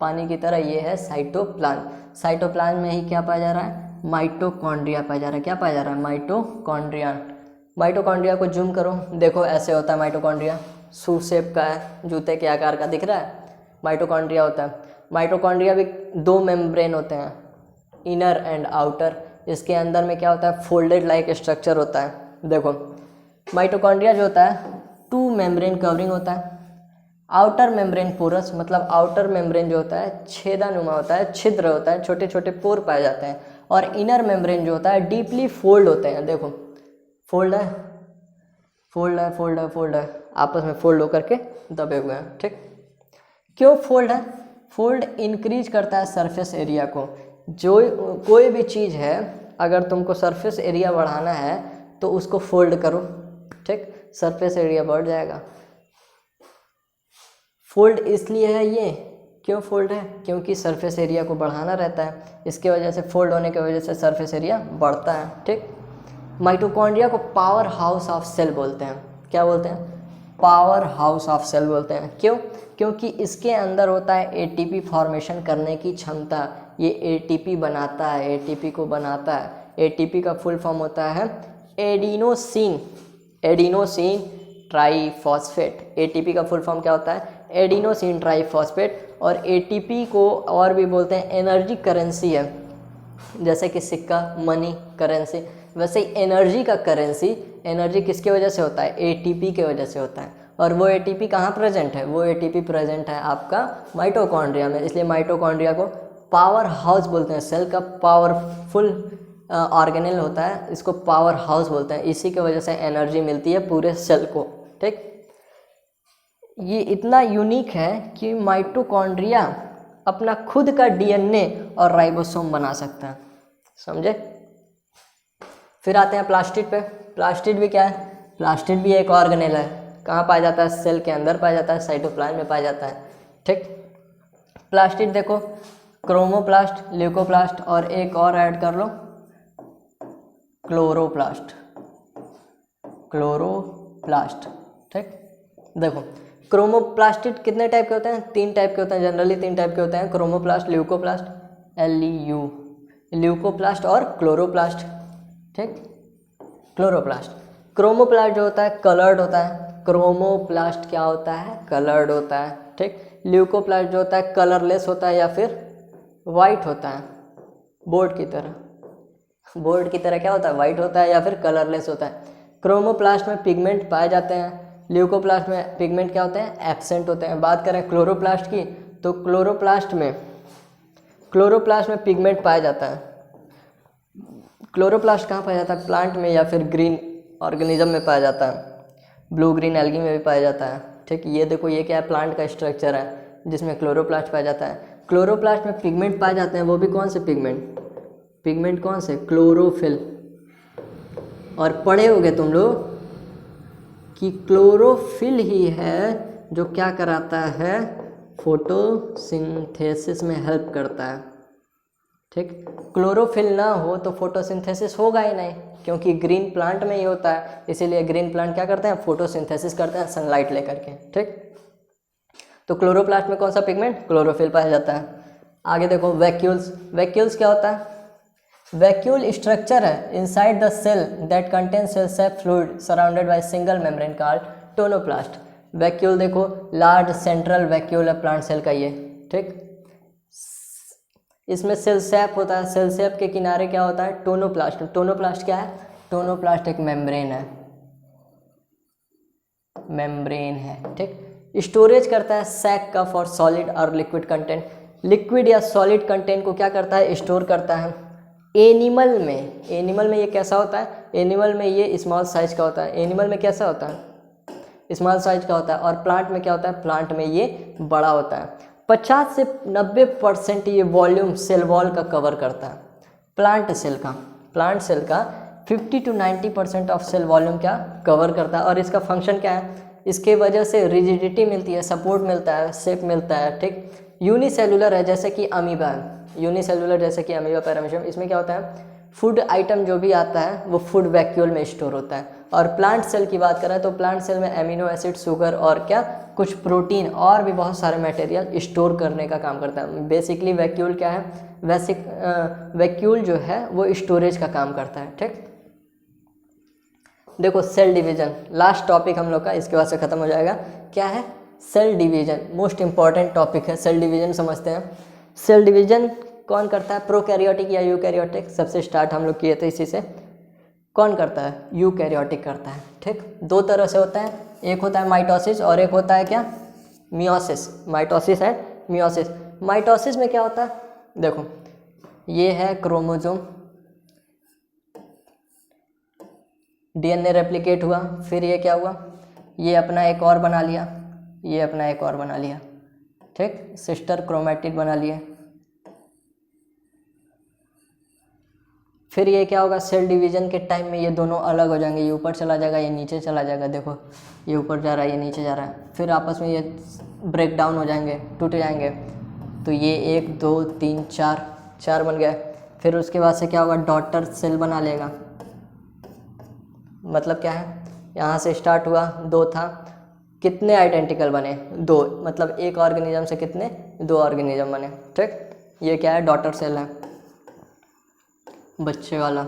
पानी की तरह, ये है साइटोप्लाज्म। साइटोप्लाज्म में ही क्या पाया जा रहा है? माइटोकॉन्ड्रिया पाया जा रहा है। क्या पाया जा रहा है? माइटोकॉन्ड्रिया। माइटोकॉन्ड्रिया को जूम करो, देखो ऐसे होता है माइटोकॉन्ड्रिया, शू शेप का है, जूते के आकार का दिख रहा है, माइटोकॉन्ड्रिया होता है। माइटोकॉन्ड्रिया भी 2 मेम्ब्रेन होते हैं, इनर एंड आउटर। इसके अंदर में क्या होता है? फोल्डेड लाइक स्ट्रक्चर होता है। देखो माइटोकॉन्ड्रिया जो होता है 2 मेम्ब्रेन कवरिंग होता है, आउटर मेम्ब्रेन पोरस, मतलब आउटर मेम्ब्रेन जो होता है छेदानुमा होता है, छिद्र होता है, छोटे छोटे पोर पाए जाते हैं। और इनर मेम्ब्रेन जो होता है डीपली फोल्ड होते हैं। देखो फोल्ड है, फोल्ड है, फोल्ड है, फोल्ड है, आपस में फोल्ड होकर के दबे हुए हैं। ठीक, क्यों फोल्ड है? फोल्ड इंक्रीज करता है सरफेस एरिया को। जो कोई भी चीज़ है, अगर तुमको सरफेस एरिया बढ़ाना है तो उसको फोल्ड करो। ठीक, सरफेस एरिया बढ़ जाएगा। फोल्ड इसलिए है ये, क्यों फोल्ड है? क्योंकि सरफेस एरिया को बढ़ाना रहता है, इसके वजह से फोल्ड होने की वजह से सरफेस एरिया बढ़ता है। ठीक, माइटोकॉन्ड्रिया को पावर हाउस ऑफ सेल बोलते हैं। क्या बोलते हैं? पावर हाउस ऑफ सेल बोलते हैं। क्यों? क्योंकि इसके अंदर होता है एटीपी फॉर्मेशन करने की क्षमता। ये एटीपी बनाता है, एटीपी को बनाता है। एटीपी का फुल फॉर्म होता है एडिनोसिन, एडिनोसिन ट्राईफॉस्फेट। एटीपी का फुल फॉर्म क्या होता है? Adenosine triphosphate. और एटीपी को और भी बोलते हैं एनर्जी करेंसी है, जैसे कि सिक्का, मनी, करेंसी। वैसे ही एनर्जी का करेंसी, एनर्जी किसके वजह से होता है? एटीपी के वजह से होता है। और वो एटीपी कहाँ प्रेजेंट है? वो एटीपी प्रेजेंट है आपका माइटोकॉन्ड्रिया में। इसलिए माइटोकॉन्ड्रिया को पावर हाउस बोलते हैं। सेल का पावरफुल ऑर्गेनेल होता है, इसको पावर हाउस बोलते हैं। इसी के वजह से एनर्जी मिलती है पूरे सेल को। ठीक, ये इतना यूनिक है कि माइटोकॉन्ड्रिया अपना खुद का डीएनए और राइबोसोम बना सकता है। समझे? फिर आते हैं प्लास्टिड पे। प्लास्टिड भी क्या है? प्लास्टिड भी एक ऑर्गेनेल है। कहाँ पाया जाता है? सेल के अंदर पाया जाता है, साइटोप्लाज्म में पाया जाता है। ठीक, प्लास्टिड देखो, क्रोमोप्लास्ट, ल्यूकोप्लास्ट और एक और ऐड कर लो, क्लोरोप्लास्ट, क्लोरोप्लास्ट। ठीक, देखो क्रोमोप्लास्टिड कितने टाइप के होते हैं? 3 टाइप के होते हैं, जनरली 3 टाइप के होते हैं, क्रोमोप्लास्ट, ल्यूकोप्लास्ट, LU, ल्यूकोप्लास्ट और क्लोरोप्लास्ट। ठीक, क्लोरोप्लास्ट। क्रोमोप्लास्ट जो होता है कलर्ड होता है। क्रोमोप्लास्ट क्या होता है? कलर्ड होता है। ठीक, ल्यूकोप्लास्ट जो होता है कलरलेस होता है या फिर वाइट होता है, बोर्ड की तरह। बोर्ड की तरह क्या होता है? वाइट होता है या फिर कलरलेस होता है। क्रोमोप्लास्ट में पिगमेंट पाए जाते हैं, ल्यूकोप्लास्ट में पिगमेंट क्या होते हैं? एब्सेंट होते हैं। बात करें क्लोरोप्लास्ट की, तो क्लोरोप्लास्ट में पिगमेंट पाया जाता है। क्लोरोप्लास्ट कहाँ पाया जाता है? प्लांट में या फिर ग्रीन ऑर्गेनिज्म में पाया जाता है, ब्लू ग्रीन एल्गी में भी पाया जाता है। ठीक, ये देखो, ये क्या है? प्लांट का स्ट्रक्चर है जिसमें क्लोरोप्लास्ट पाया जाता है। क्लोरोप्लास्ट में पिगमेंट पाए जाते हैं, वो भी कौन से पिगमेंट? पिगमेंट कौन से? क्लोरोफिल। और पढ़े होगे तुम लोग कि क्लोरोफिल ही है जो क्या कराता है? फोटोसिंथेसिस में हेल्प करता है। ठीक, क्लोरोफिल ना हो तो फोटोसिंथेसिस होगा ही नहीं, क्योंकि ग्रीन प्लांट में ही होता है। इसीलिए ग्रीन प्लांट क्या करते हैं? फोटोसिंथेसिस करते हैं सनलाइट लेकर के। ठीक, तो क्लोरोप्लास्ट में कौन सा पिगमेंट? क्लोरोफिल पाया जाता है। आगे देखो वैक्यूल्स। वैक्यूल्स क्या होता है? वैक्यूल स्ट्रक्चर है inside the cell that contain cell sap fluid surrounded by single membrane called tonoplast. Vacuole देखो, लार्ज सेंट्रल वैक्यूल है प्लांट सेल का ये। ठीक, इसमें सेल सेप होता है, सेल सेप के किनारे क्या होता है? टोनोप्लास्ट। टोनोप्लास्ट क्या है? टोनोप्लास्ट एक मेम्ब्रेन है, मेम्ब्रेन है। ठीक, स्टोरेज करता है सैक का फॉर सॉलिड और लिक्विड कंटेंट। लिक्विड या सॉलिड कंटेंट को क्या करता है? स्टोर करता है। एनिमल में ये कैसा होता है? एनिमल में ये स्मॉल साइज का होता है। एनिमल में कैसा होता है? स्मॉल साइज का होता है। और प्लांट में क्या होता है? प्लांट में ये बड़ा होता है। 50 से 90% ये वॉल्यूम सेल वॉल का कवर करता है। प्लांट सेल का 50 to 90% ऑफ सेल वॉल्यूम क्या कवर करता है। और इसका फंक्शन क्या है? इसके वजह से रिजिडिटी मिलती है, सपोर्ट मिलता है, शेप मिलता है। ठीक, यूनिसेलुलर है जैसे कि अमीबा है, यूनिसेलुलर जैसे कि अमीबा पैरामीशियम। इसमें क्या होता है? फूड आइटम जो भी आता है वो फूड वैक्यूल में स्टोर होता है। और प्लांट सेल की बात करें तो प्लांट सेल में एमिनो एसिड, शुगर और क्या कुछ प्रोटीन और भी बहुत सारे मटेरियल स्टोर करने का काम करता है। बेसिकली वैक्यूल क्या है? वैक्यूल जो है वो स्टोरेज का काम करता है। ठीक, देखो सेल डिवीजन, लास्ट टॉपिक हम लोग का, इसके बाद से खत्म हो जाएगा। क्या है? Cell division, most important topic है। सेल डिवीजन समझते हैं। सेल डिवीजन कौन करता है? प्रोकैरियोटिक या यूकैरियोटिक? सबसे स्टार्ट हम लोग किए थे इसी से। कौन करता है? यूकैरियोटिक करता है। ठीक, 2 तरह से होता है, एक होता है माइटोसिस और एक होता है क्या? Meiosis, mitosis and meiosis. Mitosis में क्या होता है, देखो ये है क्रोमोसोम, डीएनए रेप्लिकेट हुआ, फिर ये क्या हुआ, ये अपना एक और बना लिया, ये अपना एक और बना लिया, ठीक, सिस्टर क्रोमैटिड बना लिए। फिर ये क्या होगा, सेल डिवीजन के टाइम में ये दोनों अलग हो जाएंगे, ये ऊपर चला जाएगा, ये नीचे चला जाएगा, देखो ये ऊपर जा रहा है, ये नीचे जा रहा है, फिर आपस में ये ब्रेक डाउन हो जाएंगे, टूट जाएंगे। तो ये 1 2 3 4 बन गए। फिर उसके बाद से क्या होगा, डॉटर सेल बना लेगा। मतलब क्या है, यहाँ से स्टार्ट हुआ, 2 था, कितने आइडेंटिकल बने, 2, मतलब एक ऑर्गेनिज्म से कितने, 2 ऑर्गेनिज्म बने, ठीक। ये क्या है, डॉटर सेल है, बच्चे वाला।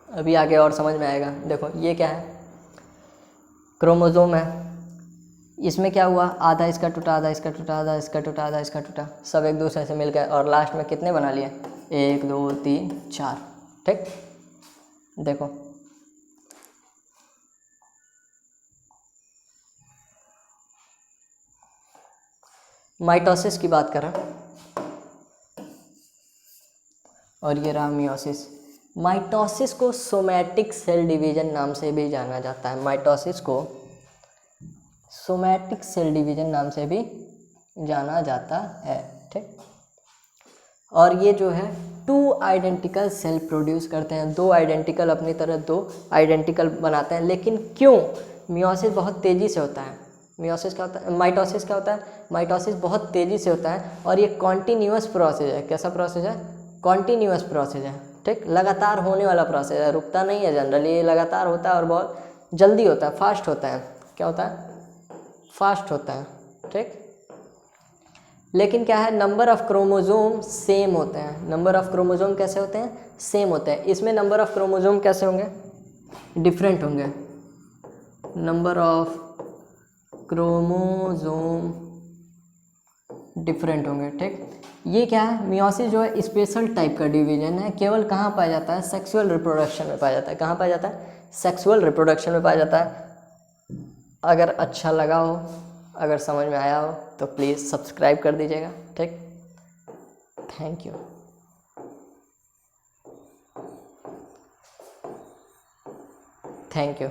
अभी आगे और समझ में आएगा। देखो ये क्या है, क्रोमोसोम है, इसमें क्या हुआ, आधा इसका टूटा, आधा इसका टूटा, आधा इसका टूटा, आधा इसका टूटा, सब एक दूसरे से मिल गए और लास्ट में कितने बना लिए, 1 2 3 4, ठीक। देखो माइटोसिस की बात करें और ये रहा मियोसिस। माइटोसिस को सोमैटिक सेल डिवीजन नाम से भी जाना जाता है, माइटोसिस को सोमैटिक सेल डिवीजन नाम से भी जाना जाता है, ठीक। और ये जो है 2 आइडेंटिकल सेल प्रोड्यूस करते हैं, 2 आइडेंटिकल, अपनी तरह 2 आइडेंटिकल बनाते हैं। लेकिन क्यों, मियोसिस बहुत तेज़ी से होता है, मियोसिस क्या होता है, माइटोसिस क्या होता है, माइटोसिस बहुत तेज़ी से होता है और ये कॉन्टीन्यूअस प्रोसेस है। कैसा प्रोसेस है, कॉन्टीन्यूअस प्रोसेस है, ठीक, लगातार होने वाला प्रोसेस है, रुकता नहीं है जनरली, ये लगातार होता है और बहुत जल्दी होता है, फास्ट होता है। क्या होता है, फास्ट होता है, ठीक। लेकिन क्या है, नंबर ऑफ़ क्रोमोसोम सेम होते हैं। नंबर ऑफ़ क्रोमोसोम कैसे होते हैं, सेम होते हैं। इसमें नंबर ऑफ़ क्रोमोसोम कैसे होंगे, डिफरेंट होंगे। नंबर ऑफ़ क्रोमोसोम डिफरेंट होंगे, ठीक। ये क्या है, मियोसिस जो है स्पेशल टाइप का डिवीजन है, केवल कहाँ पाया जाता है, सेक्सुअल रिप्रोडक्शन में पाया जाता है। कहाँ पाया जाता है, सेक्सुअल रिप्रोडक्शन में पाया जाता है। अगर अच्छा लगा हो, अगर समझ में आया हो तो प्लीज़ सब्सक्राइब कर दीजिएगा, ठीक। Thank you. Thank you.